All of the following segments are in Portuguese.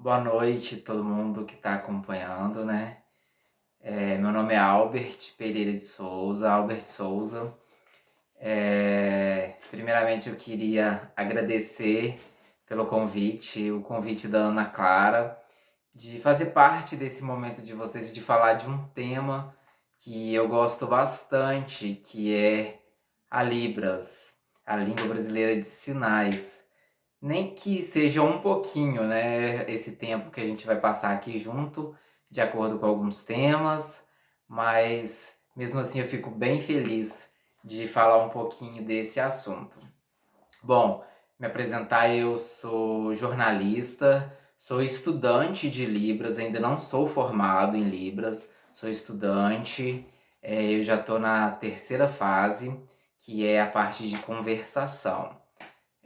Boa noite, todo mundo que está acompanhando, né? Meu nome é Albert Pereira de Souza, Albert Souza. Primeiramente, eu queria agradecer pelo convite, o convite da Ana Clara, de fazer parte desse momento de vocês, de falar de um tema que eu gosto bastante, que é a Libras, a língua brasileira de sinais. Nem que seja um pouquinho, né, esse tempo que a gente vai passar aqui junto, de acordo com alguns temas, mas mesmo assim eu fico bem feliz de falar um pouquinho desse assunto. Bom, me apresentar, eu sou jornalista, sou estudante de Libras, ainda não sou formado em Libras, sou estudante, eu já estou na terceira fase, que é a parte de conversação.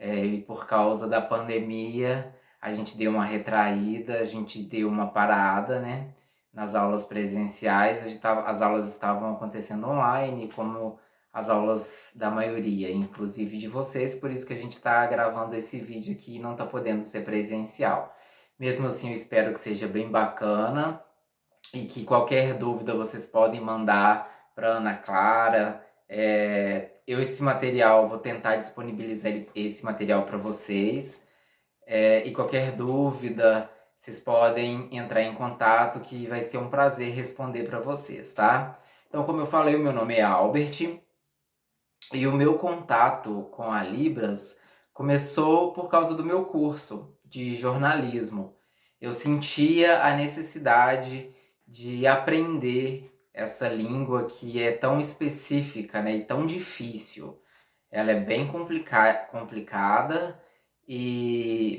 E por causa da pandemia, a gente deu uma retraída, a gente deu uma parada, né? Nas aulas presenciais, as aulas estavam acontecendo online, como as aulas da maioria, inclusive de vocês, por isso que a gente está gravando esse vídeo aqui e não está podendo ser presencial. Mesmo assim, eu espero que seja bem bacana e que qualquer dúvida vocês podem mandar para Ana Clara. Esse material, vou tentar disponibilizar esse material para vocês. E qualquer dúvida, vocês podem entrar em contato, que vai ser um prazer responder para vocês, tá? Então, como eu falei, o meu nome é Albert e o meu contato com a Libras começou por causa do meu curso de jornalismo. Eu sentia a necessidade de aprender essa língua que é tão específica, né, e tão difícil. Ela é bem complicada,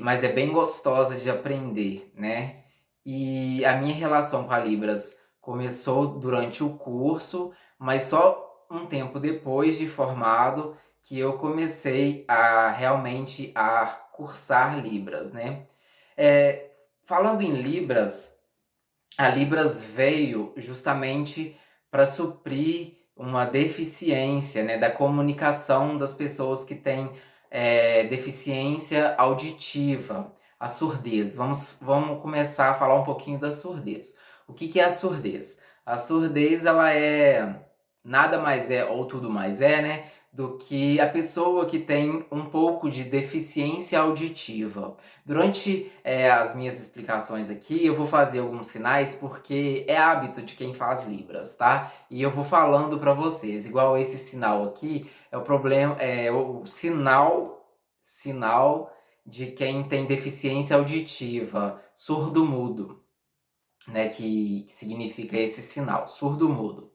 mas é bem gostosa de aprender, né? E a minha relação com a Libras começou durante o curso, mas só um tempo depois de formado que eu comecei a realmente a cursar Libras, né? É, Falando em Libras, a Libras veio justamente para suprir uma deficiência, né, da comunicação das pessoas que têm deficiência auditiva, a surdez. Vamos começar a falar um pouquinho da surdez. O que é a surdez? A surdez, ela é nada mais é, ou tudo mais é, né, do que a pessoa que tem um pouco de deficiência auditiva. Durante as minhas explicações aqui, eu vou fazer alguns sinais porque é hábito de quem faz Libras, tá? E eu vou falando para vocês, igual esse sinal aqui, é o problema, é o sinal de quem tem deficiência auditiva, surdo-mudo, né? Que significa esse sinal, surdo-mudo.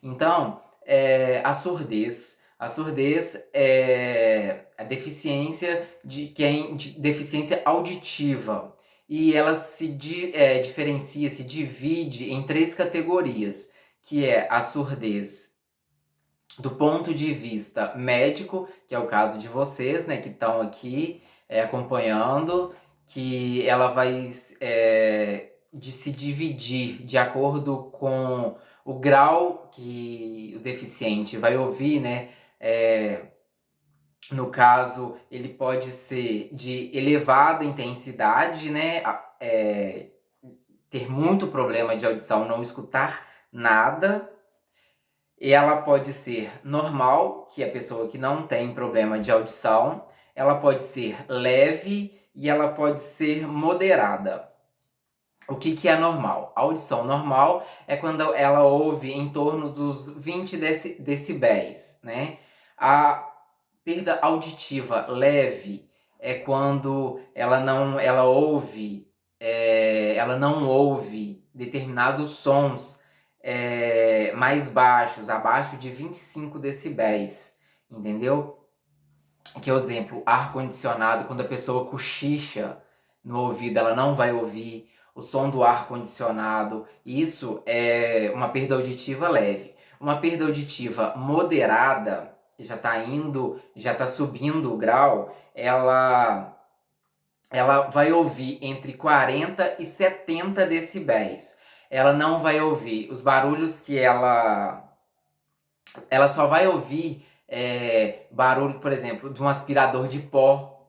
Então, a surdez é a deficiência de deficiência auditiva. E ela diferencia, se divide em três categorias, que é a surdez do ponto de vista médico, que é o caso de vocês, né, que estão aqui acompanhando, que ela vai se dividir de acordo com o grau que o deficiente vai ouvir, né? No caso, ele pode ser de elevada intensidade, né? Ter muito problema de audição, não escutar nada. E ela pode ser normal, que é a pessoa que não tem problema de audição. Ela pode ser leve e ela pode ser moderada. O que é normal? A audição normal é quando ela ouve em torno dos 20 decibéis, né? A perda auditiva leve é quando ela não ouve determinados sons mais baixos, abaixo de 25 decibéis, entendeu? Que é o exemplo, ar-condicionado, quando a pessoa cochicha no ouvido, ela não vai ouvir o som do ar-condicionado. Isso é uma perda auditiva leve. Uma perda auditiva moderada, já está subindo o grau, ela vai ouvir entre 40 e 70 decibéis. Ela não vai ouvir os barulhos que ela só vai ouvir barulho, por exemplo, de um aspirador de pó,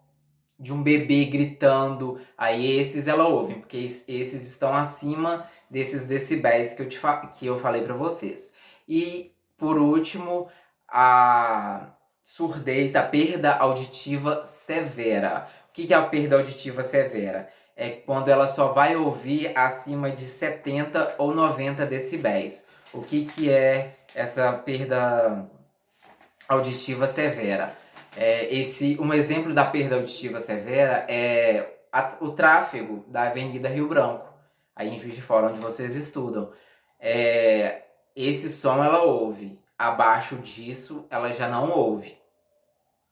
de um bebê gritando, aí esses ela ouve, porque esses estão acima desses decibéis que eu falei para vocês. E, por último, a surdez, a perda auditiva severa. O que é a perda auditiva severa? É quando ela só vai ouvir acima de 70 ou 90 decibéis. O que é essa perda auditiva severa? Um exemplo da perda auditiva severa é o tráfego da Avenida Rio Branco, aí em Juiz de Fora, onde vocês estudam. Esse som ela ouve, abaixo disso ela já não ouve,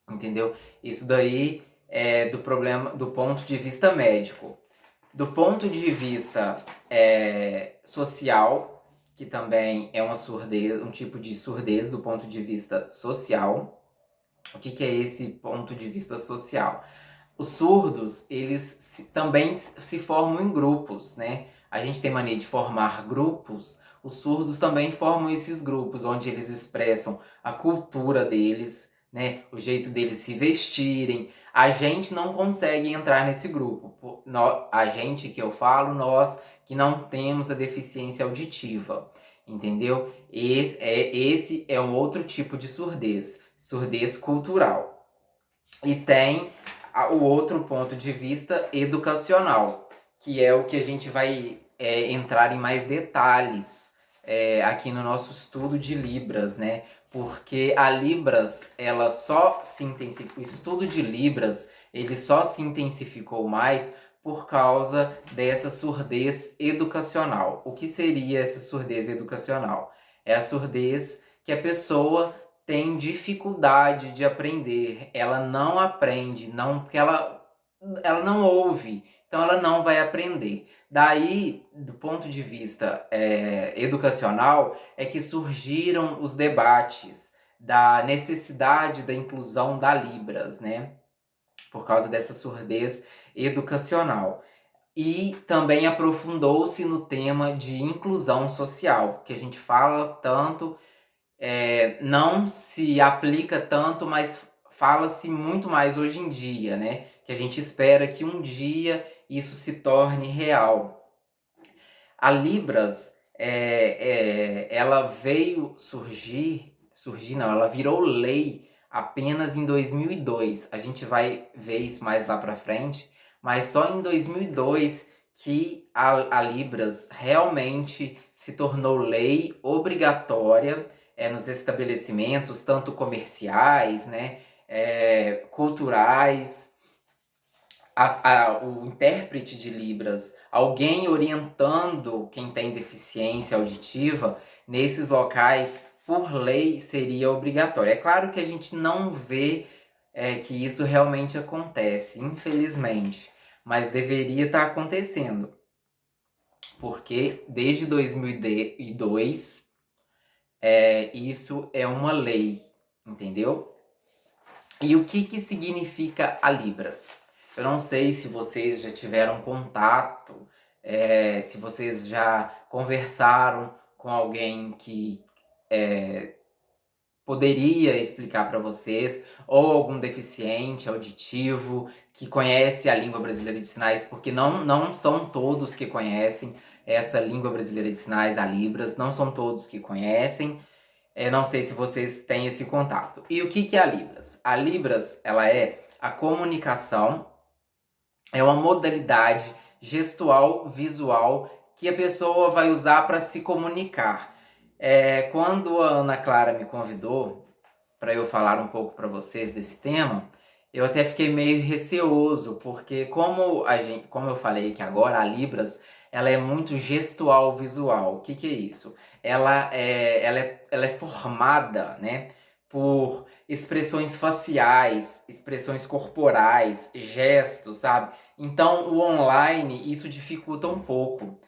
entendeu? Isso daí é do problema do ponto de vista médico. Do ponto de vista social, que também é uma surdez, um tipo de surdez do ponto de vista social. O que é esse ponto de vista social? Os surdos, eles também se formam em grupos, né? A gente tem mania de formar grupos, os surdos também formam esses grupos, onde eles expressam a cultura deles, né? O jeito deles se vestirem. A gente não consegue entrar nesse grupo. A gente que eu falo, nós que não temos a deficiência auditiva, entendeu? Esse é um outro tipo de surdez, surdez cultural. E tem o outro ponto de vista educacional, que é o que a gente vai entrar em mais detalhes aqui no nosso estudo de Libras, né? Porque a Libras, ela só se intensificou, o estudo de Libras, ele só se intensificou mais por causa dessa surdez educacional. O que seria essa surdez educacional? É a surdez que a pessoa tem dificuldade de aprender, ela não aprende, porque ela não ouve, então ela não vai aprender. Daí, do ponto de vista educacional, é que surgiram os debates da necessidade da inclusão da Libras, né? Por causa dessa surdez educacional. E também aprofundou-se no tema de inclusão social, que a gente fala tanto, não se aplica tanto, mas fala-se muito mais hoje em dia, né? Que a gente espera que um dia isso se torne real. A Libras, ela veio surgir não, ela virou lei apenas em 2002. A gente vai ver isso mais lá para frente, mas só em 2002 que a Libras realmente se tornou lei obrigatória nos estabelecimentos, tanto comerciais, né, culturais. O intérprete de Libras, alguém orientando quem tem deficiência auditiva, nesses locais, por lei, seria obrigatório. É claro que a gente não vê que isso realmente acontece, infelizmente, mas deveria estar acontecendo, porque desde 2002 isso é uma lei, entendeu? E o que significa a Libras? Eu não sei se vocês já tiveram contato, se vocês já conversaram com alguém que poderia explicar para vocês, ou algum deficiente auditivo que conhece a língua brasileira de sinais, porque não são todos que conhecem essa língua brasileira de sinais, a Libras, não são todos que conhecem. Não sei se vocês têm esse contato. E o que é a Libras? A Libras, ela é a comunicação, é uma modalidade gestual visual que a pessoa vai usar para se comunicar. Quando a Ana Clara me convidou para eu falar um pouco para vocês desse tema, eu até fiquei meio receoso, porque como eu falei que agora a Libras, ela é muito gestual visual. O que é isso? Ela é formada, né, por expressões faciais, expressões corporais, gestos, sabe? Então, o online, isso dificulta um pouco.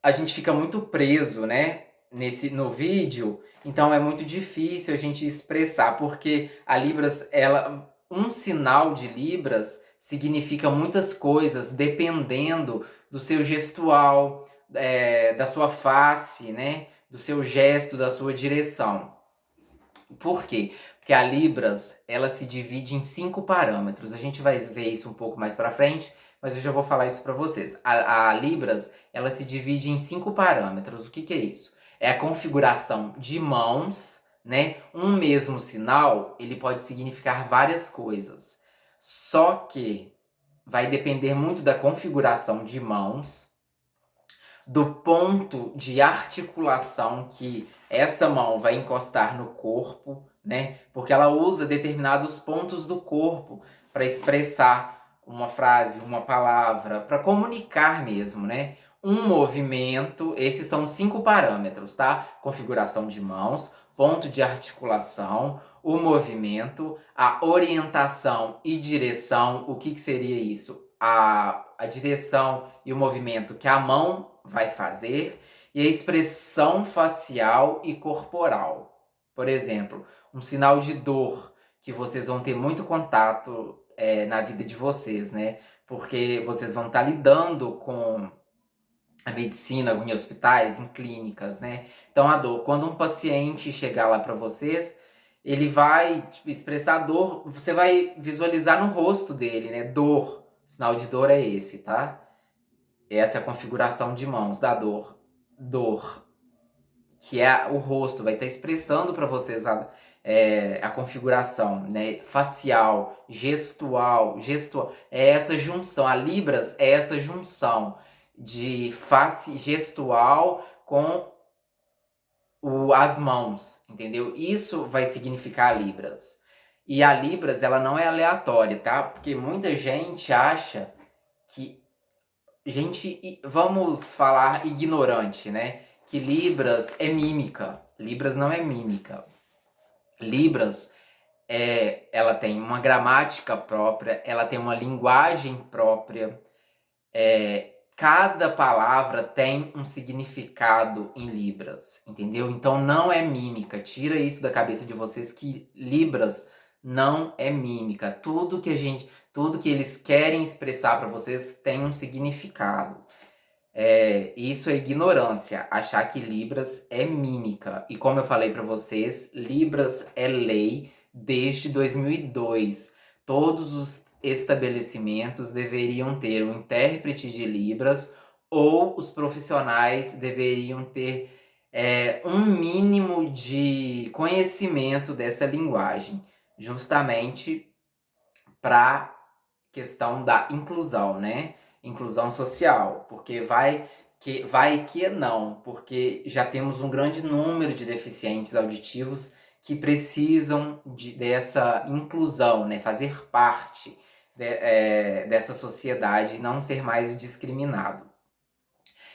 A gente fica muito preso, né, no vídeo, então é muito difícil a gente expressar, porque a Libras, um sinal de Libras significa muitas coisas, dependendo do seu gestual, da sua face, né, do seu gesto, da sua direção. Por quê? Porque Porque a Libras, ela se divide em 5 parâmetros. A gente vai ver isso um pouco mais para frente, mas eu já vou falar isso para vocês. A Libras, ela se divide em 5 parâmetros. O que que é isso? É a configuração de mãos, né? Um mesmo sinal, ele pode significar várias coisas. Só que vai depender muito da configuração de mãos, do ponto de articulação que essa mão vai encostar no corpo, né? Porque ela usa determinados pontos do corpo para expressar uma frase, uma palavra, para comunicar mesmo, né? Um movimento, esses são 5 parâmetros, tá? Configuração de mãos, ponto de articulação, o movimento, a orientação e direção. O que seria isso? A direção e o movimento que a mão vai fazer e a expressão facial e corporal. Por exemplo, um sinal de dor que vocês vão ter muito contato na vida de vocês, né? Porque vocês vão estar lidando com a medicina em hospitais, em clínicas, né? Então a dor, quando um paciente chegar lá para vocês, ele vai expressar dor, você vai visualizar no rosto dele, né? Dor, o sinal de dor é esse, tá? Essa é a configuração de mãos da dor. Dor, que é o rosto, vai estar expressando para vocês a configuração, né? Facial, gestual. É essa junção. A Libras é essa junção de face gestual com as mãos, entendeu? Isso vai significar Libras. E a Libras, ela não é aleatória, tá? Porque muita gente acha que vamos falar ignorante, né? Que Libras é mímica. Libras não é mímica. Libras ela tem uma gramática própria, ela tem uma linguagem própria. Cada palavra tem um significado em Libras, entendeu? Então não é mímica. Tira isso da cabeça de vocês que Libras não é mímica. Tudo que eles querem expressar para vocês tem um significado. Isso é ignorância, achar que Libras é mímica. E como eu falei para vocês, Libras é lei desde 2002. Todos os estabelecimentos deveriam ter um intérprete de Libras ou os profissionais deveriam ter um mínimo de conhecimento dessa linguagem, justamente para questão da inclusão, né? Inclusão social, porque vai que não, porque já temos um grande número de deficientes auditivos que precisam dessa inclusão, né? Fazer parte dessa sociedade e não ser mais discriminado.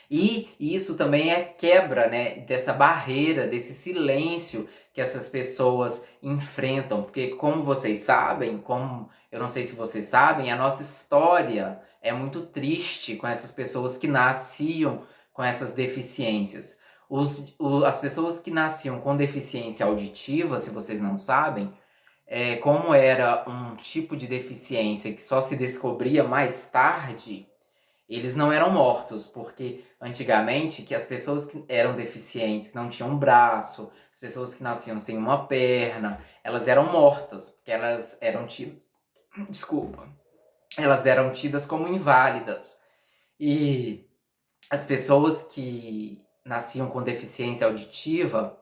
E isso também é quebra, né, dessa barreira, desse silêncio que essas pessoas enfrentam. Porque como vocês sabem, como eu não sei se vocês sabem, a nossa história é muito triste com essas pessoas que nasciam com essas deficiências. As pessoas que nasciam com deficiência auditiva, se vocês não sabem, como era um tipo de deficiência que só se descobria mais tarde, eles não eram mortos, porque antigamente que as pessoas que eram deficientes, que não tinham um braço, as pessoas que nasciam sem uma perna, elas eram mortas, porque elas eram tidas, desculpa, elas eram tidas como inválidas. E as pessoas que nasciam com deficiência auditiva,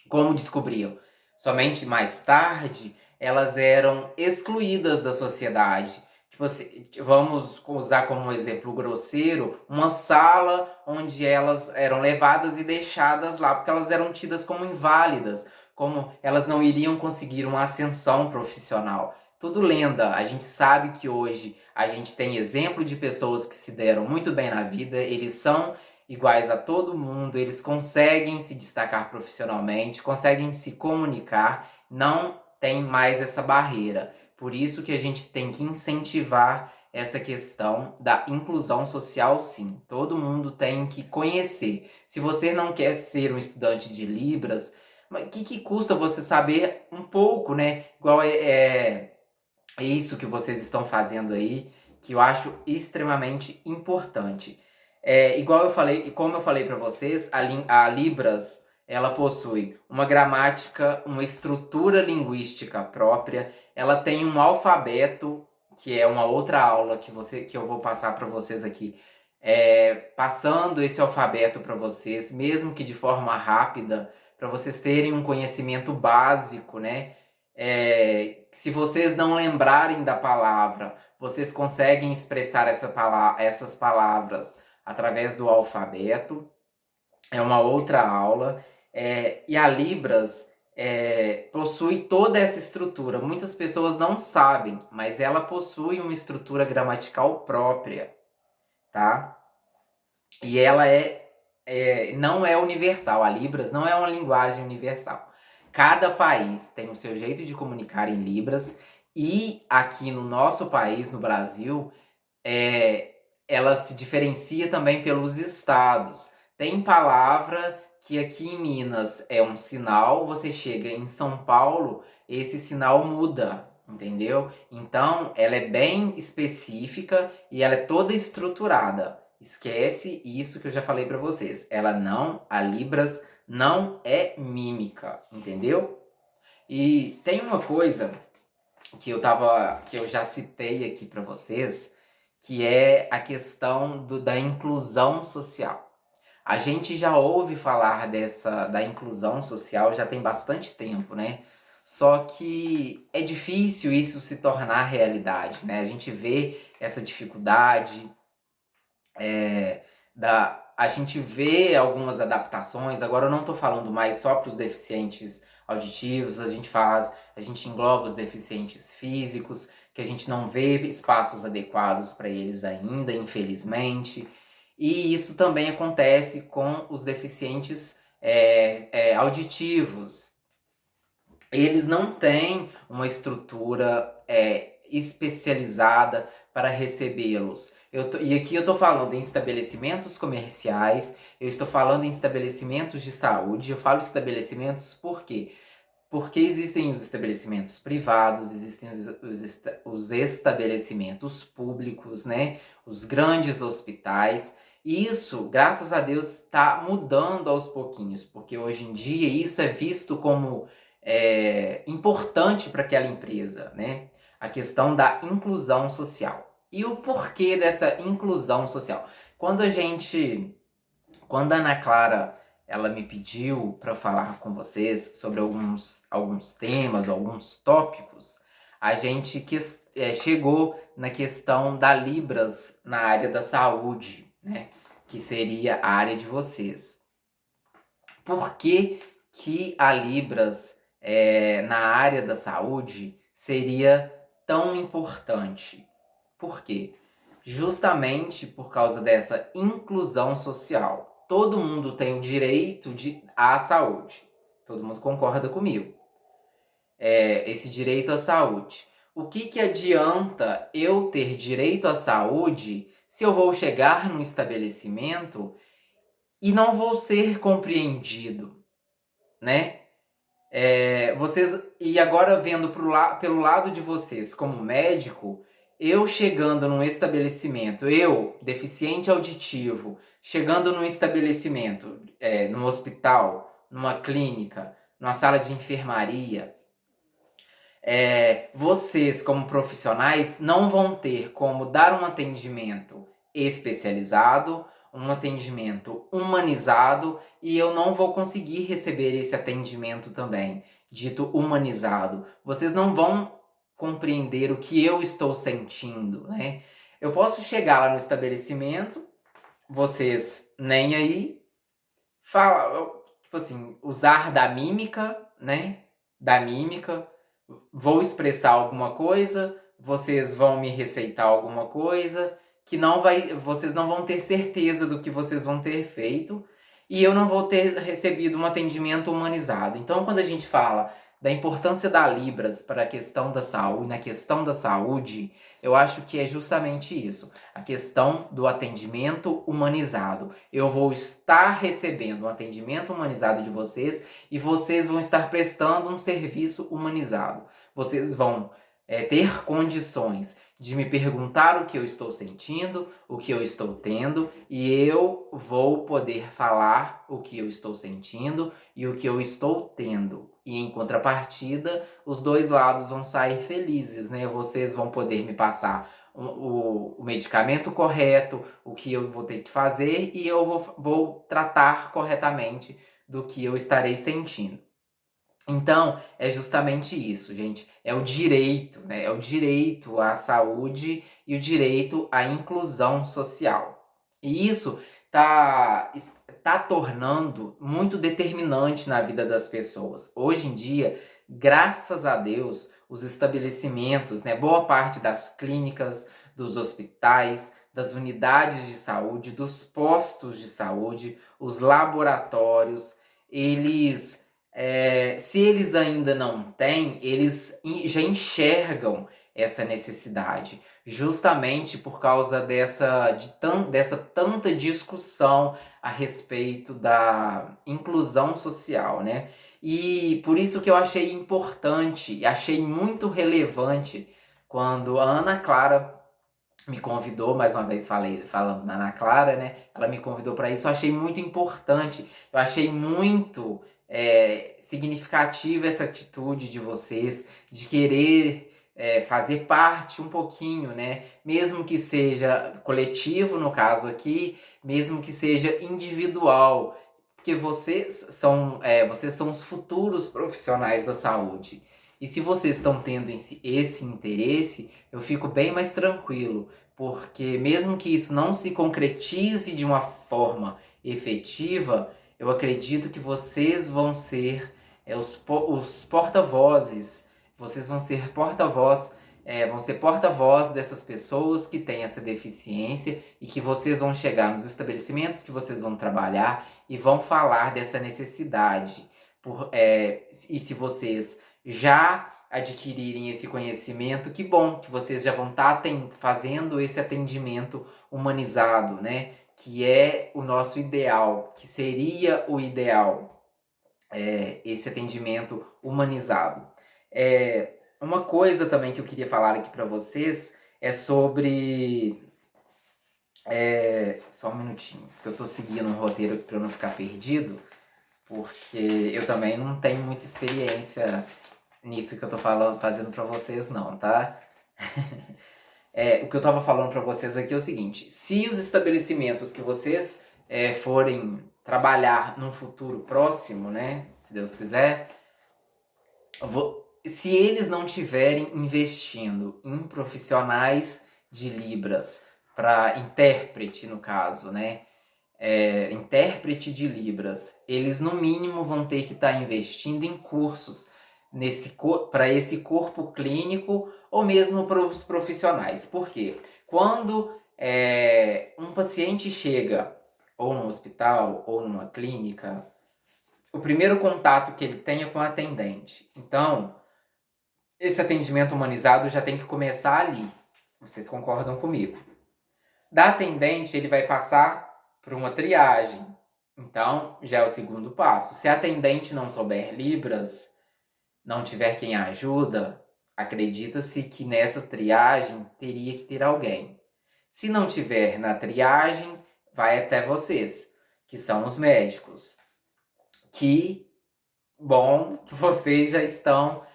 como descobriam? Somente mais tarde, elas eram excluídas da sociedade. Tipo assim, vamos usar como exemplo grosseiro, uma sala onde elas eram levadas e deixadas lá, porque elas eram tidas como inválidas, como elas não iriam conseguir uma ascensão profissional. Tudo lenda. A gente sabe que hoje a gente tem exemplo de pessoas que se deram muito bem na vida, eles são iguais a todo mundo, eles conseguem se destacar profissionalmente, conseguem se comunicar, não tem mais essa barreira. Por isso que a gente tem que incentivar essa questão da inclusão social, sim. Todo mundo tem que conhecer. Se você não quer ser um estudante de Libras, mas o que custa você saber um pouco, né? Igual é isso que vocês estão fazendo aí, que eu acho extremamente importante. Igual eu falei, e como eu falei para vocês, a Libras ela possui uma gramática, uma estrutura linguística própria, ela tem um alfabeto, que é uma outra aula que eu vou passar para vocês aqui, passando esse alfabeto para vocês, mesmo que de forma rápida, para vocês terem um conhecimento básico, né? Se vocês não lembrarem da palavra, vocês conseguem expressar essas palavras através do alfabeto. É uma outra aula. E a Libras possui toda essa estrutura. Muitas pessoas não sabem, mas ela possui uma estrutura gramatical própria, tá? E ela não é universal. A Libras não é uma linguagem universal. Cada país tem o seu jeito de comunicar em Libras. E aqui no nosso país, no Brasil, ela se diferencia também pelos estados. Tem palavra que aqui em Minas é um sinal, você chega em São Paulo, esse sinal muda, entendeu? Então, ela é bem específica e ela é toda estruturada. Esquece isso que eu já falei para vocês. A Libras não é mímica, entendeu? E tem uma coisa que eu já citei aqui para vocês, que é a questão da inclusão social. A gente já ouve falar da inclusão social já tem bastante tempo, né? Só que é difícil isso se tornar realidade, né? A gente vê essa dificuldade, a gente vê algumas adaptações. Agora eu não estou falando mais só para os deficientes auditivos, a gente engloba os deficientes físicos, que a gente não vê espaços adequados para eles ainda, infelizmente. E isso também acontece com os deficientes auditivos. Eles não têm uma estrutura especializada para recebê-los. E aqui eu estou falando em estabelecimentos comerciais, eu estou falando em estabelecimentos de saúde. Eu falo estabelecimentos por quê? Porque existem os estabelecimentos privados, existem os estabelecimentos públicos, né? Os grandes hospitais. E isso, graças a Deus, está mudando aos pouquinhos, porque hoje em dia isso é visto como importante para aquela empresa, né? A questão da inclusão social. E o porquê dessa inclusão social? Quando a Ana Clara ela me pediu para falar com vocês sobre alguns temas, alguns tópicos, a gente chegou na questão da Libras na área da saúde, né? Que seria a área de vocês. Por que a Libras na área da saúde seria tão importante? Por quê? Justamente por causa dessa inclusão social. Todo mundo tem o direito à saúde. Todo mundo concorda comigo. Esse direito à saúde. O que adianta eu ter direito à saúde se eu vou chegar num estabelecimento e não vou ser compreendido, né? E agora vendo pelo lado de vocês como médico, eu chegando num estabelecimento, eu, deficiente auditivo, chegando num estabelecimento, num hospital, numa clínica, numa sala de enfermaria, vocês como profissionais não vão ter como dar um atendimento especializado, um atendimento humanizado, e eu não vou conseguir receber esse atendimento também, dito humanizado. Vocês não vão compreender o que eu estou sentindo, né? Eu posso chegar lá no estabelecimento, vocês nem aí, tipo assim, usar da mímica, né? Da mímica, vou expressar alguma coisa, vocês vão me receitar alguma coisa, vocês não vão ter certeza do que vocês vão ter feito, e eu não vou ter recebido um atendimento humanizado. Então, quando a gente fala da importância da Libras para a questão da saúde, na questão da saúde, eu acho que é justamente isso, a questão do atendimento humanizado. Eu vou estar recebendo um atendimento humanizado de vocês e vocês vão estar prestando um serviço humanizado. Vocês vão ter condições de me perguntar o que eu estou sentindo, o que eu estou tendo, e eu vou poder falar o que eu estou sentindo e o que eu estou tendo. E em contrapartida, os dois lados vão sair felizes, né? Vocês vão poder me passar o medicamento correto, o que eu vou ter que fazer, e eu vou tratar corretamente do que eu estarei sentindo. Então, é justamente isso, gente. É o direito, né? É o direito à saúde e o direito à inclusão social. E isso tá, tá tornando muito determinante na vida das pessoas. Hoje em dia, graças a Deus, os estabelecimentos, né? Boa parte das clínicas, dos hospitais, das unidades de saúde, dos postos de saúde, os laboratórios, eles se eles ainda não têm, eles já enxergam essa necessidade, justamente por causa dessa tanta discussão a respeito da inclusão social, né? E por isso que eu achei importante e achei muito relevante quando a Ana Clara me convidou, mais uma vez falando da Ana Clara, né? Ela me convidou para isso, eu achei muito importante, eu achei muito significativa essa atitude de vocês, de querer fazer parte um pouquinho, né? Mesmo que seja coletivo, no caso aqui, mesmo que seja individual, porque vocês são os futuros profissionais da saúde. E se vocês estão tendo esse interesse, eu fico bem mais tranquilo, porque mesmo que isso não se concretize de uma forma efetiva, eu acredito que vocês vão ser os porta-vozes, vocês vão ser porta-voz dessas pessoas que têm essa deficiência e que vocês vão chegar nos estabelecimentos que vocês vão trabalhar e vão falar dessa necessidade. E se vocês já adquirirem esse conhecimento, que bom que vocês já vão estar fazendo esse atendimento humanizado, né? Que é o nosso ideal, que seria o ideal, esse atendimento humanizado. Uma coisa também que eu queria falar aqui para vocês é sobre... só um minutinho, porque eu estou seguindo um roteiro aqui para eu não ficar perdido, porque eu também não tenho muita experiência nisso que eu tô fazendo para vocês não, tá? O que eu tava falando para vocês aqui é o seguinte: se os estabelecimentos que vocês forem trabalhar num futuro próximo, né, se Deus quiser, se eles não tiverem investindo em profissionais de Libras, para intérprete no caso, né, intérprete de Libras, eles no mínimo vão ter que estar investindo em cursos para esse corpo clínico ou mesmo para os profissionais. Por quê? Quando um paciente chega ou no hospital ou numa clínica, o primeiro contato que ele tem é com o atendente. Então, esse atendimento humanizado já tem que começar ali. Vocês concordam comigo? Da atendente, ele vai passar por uma triagem. Então, já é o segundo passo. Se a atendente não souber Libras, não tiver quem a ajuda, acredita-se que nessa triagem teria que ter alguém. Se não tiver na triagem, vai até vocês, que são os médicos. Que bom que vocês já estão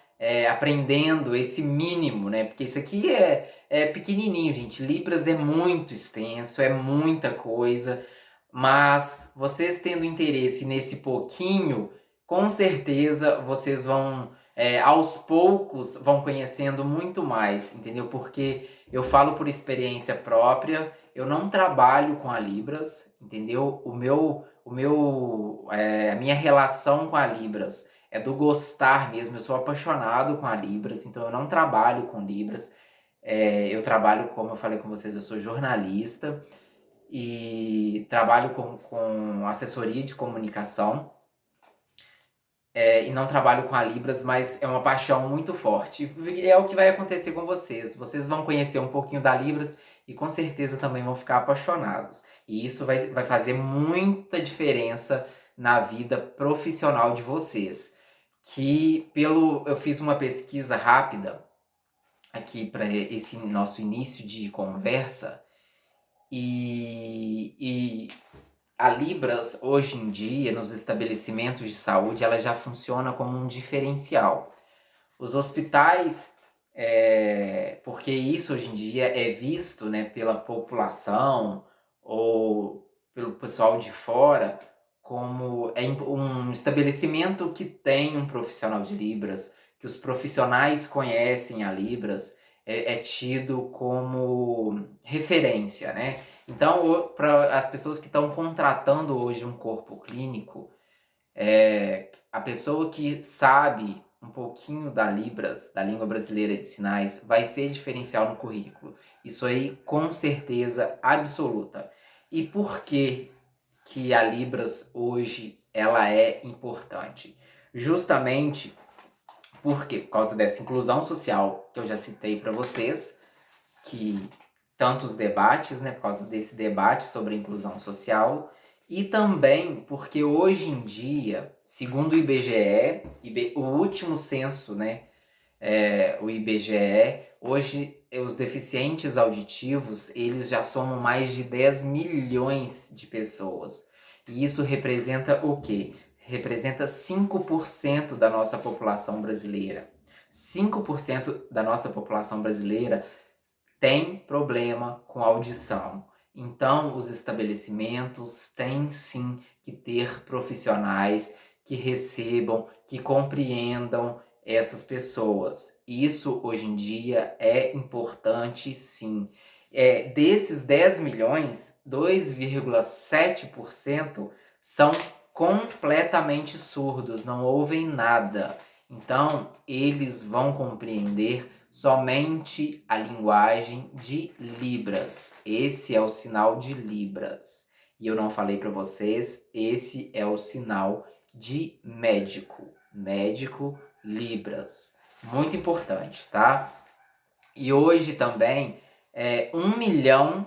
aprendendo esse mínimo, né? Porque isso aqui é pequenininho, gente. Libras é muito extenso, é muita coisa. Mas vocês tendo interesse nesse pouquinho, com certeza vocês vão, aos poucos, vão conhecendo muito mais, entendeu? Porque eu falo por experiência própria, eu não trabalho com a Libras, entendeu? A minha relação com a Libras é do gostar mesmo, eu sou apaixonado com a Libras, então eu não trabalho com Libras. Eu trabalho, como eu falei com vocês, eu sou jornalista e trabalho com assessoria de comunicação, e não trabalho com a Libras, mas é uma paixão muito forte. E é o que vai acontecer com vocês. Vocês vão conhecer um pouquinho da Libras e com certeza também vão ficar apaixonados. E isso vai fazer muita diferença na vida profissional de vocês. Eu fiz uma pesquisa rápida aqui para esse nosso início de conversa. E a Libras, hoje em dia, nos estabelecimentos de saúde, ela já funciona como um diferencial. Os hospitais, porque isso hoje em dia é visto, né, pela população ou pelo pessoal de fora como um estabelecimento que tem um profissional de Libras, que os profissionais conhecem a Libras, é tido como referência, né? Então, para as pessoas que estão contratando hoje um corpo clínico, a pessoa que sabe um pouquinho da Libras, da língua brasileira de sinais, vai ser diferencial no currículo. Isso aí, com certeza absoluta. E por que a Libras hoje ela é importante? Justamente por causa dessa inclusão social que eu já citei para vocês, que tantos debates, né, por causa desse debate sobre a inclusão social, e também porque hoje em dia, segundo o IBGE, o último censo, né, o IBGE, hoje os deficientes auditivos, eles já somam mais de 10 milhões de pessoas. E isso representa o quê? Representa 5% da nossa população brasileira. 5% da nossa população brasileira tem problema com audição. Então, os estabelecimentos têm sim que ter profissionais que recebam, que compreendam essas pessoas. Isso hoje em dia é importante sim. Desses 10 milhões, 2,7% são completamente surdos, não ouvem nada. Então, eles vão compreender somente a linguagem de Libras. Esse é o sinal de Libras. E eu não falei para vocês, esse é o sinal de médico. Médico Libras. Muito importante, tá? E hoje também, 1 milhão,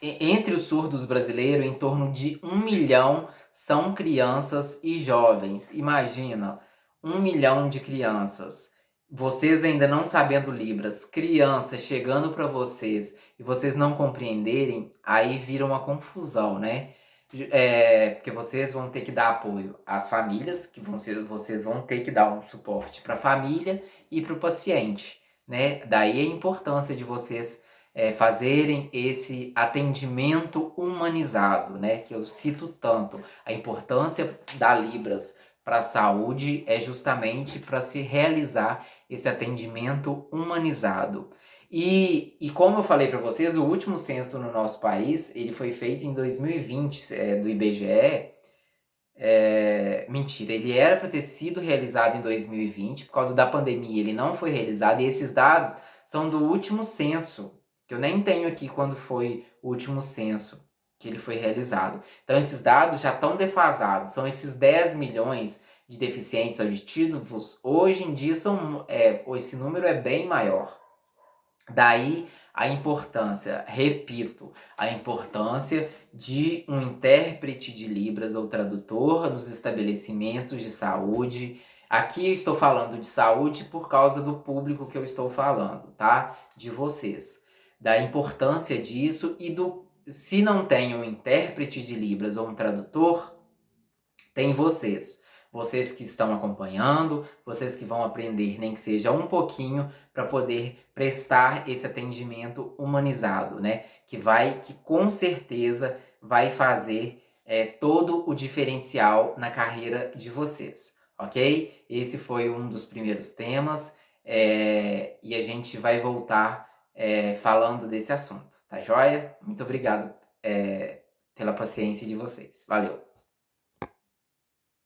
entre os surdos brasileiros, em torno de 1 milhão são crianças e jovens. Imagina, 1 milhão de crianças. Vocês ainda não sabendo Libras, crianças chegando para vocês e vocês não compreenderem, aí vira uma confusão, né? Porque vocês vão ter que dar apoio às famílias, vocês vão ter que dar um suporte para a família e para o paciente, né? Daí a importância de vocês fazerem esse atendimento humanizado, né? Que eu cito tanto. A importância da Libras para a saúde é justamente para se realizar esse atendimento humanizado. E como eu falei para vocês, o último censo no nosso país, ele foi feito em 2020, do IBGE. Mentira, ele era para ter sido realizado em 2020, por causa da pandemia ele não foi realizado, e esses dados são do último censo, que eu nem tenho aqui quando foi o último censo que ele foi realizado. Então esses dados já estão defasados, são esses 10 milhões de deficientes auditivos, hoje em dia esse número é bem maior. Daí a importância, repito, a importância de um intérprete de Libras ou tradutor nos estabelecimentos de saúde. Aqui eu estou falando de saúde por causa do público que eu estou falando, tá? De vocês. Da importância disso e se não tem um intérprete de Libras ou um tradutor, tem vocês. Vocês que estão acompanhando, vocês que vão aprender, nem que seja um pouquinho, para poder prestar esse atendimento humanizado, né? Que com certeza vai fazer todo o diferencial na carreira de vocês, ok? Esse foi um dos primeiros temas e a gente vai voltar falando desse assunto, tá joia? Muito obrigado pela paciência de vocês. Valeu!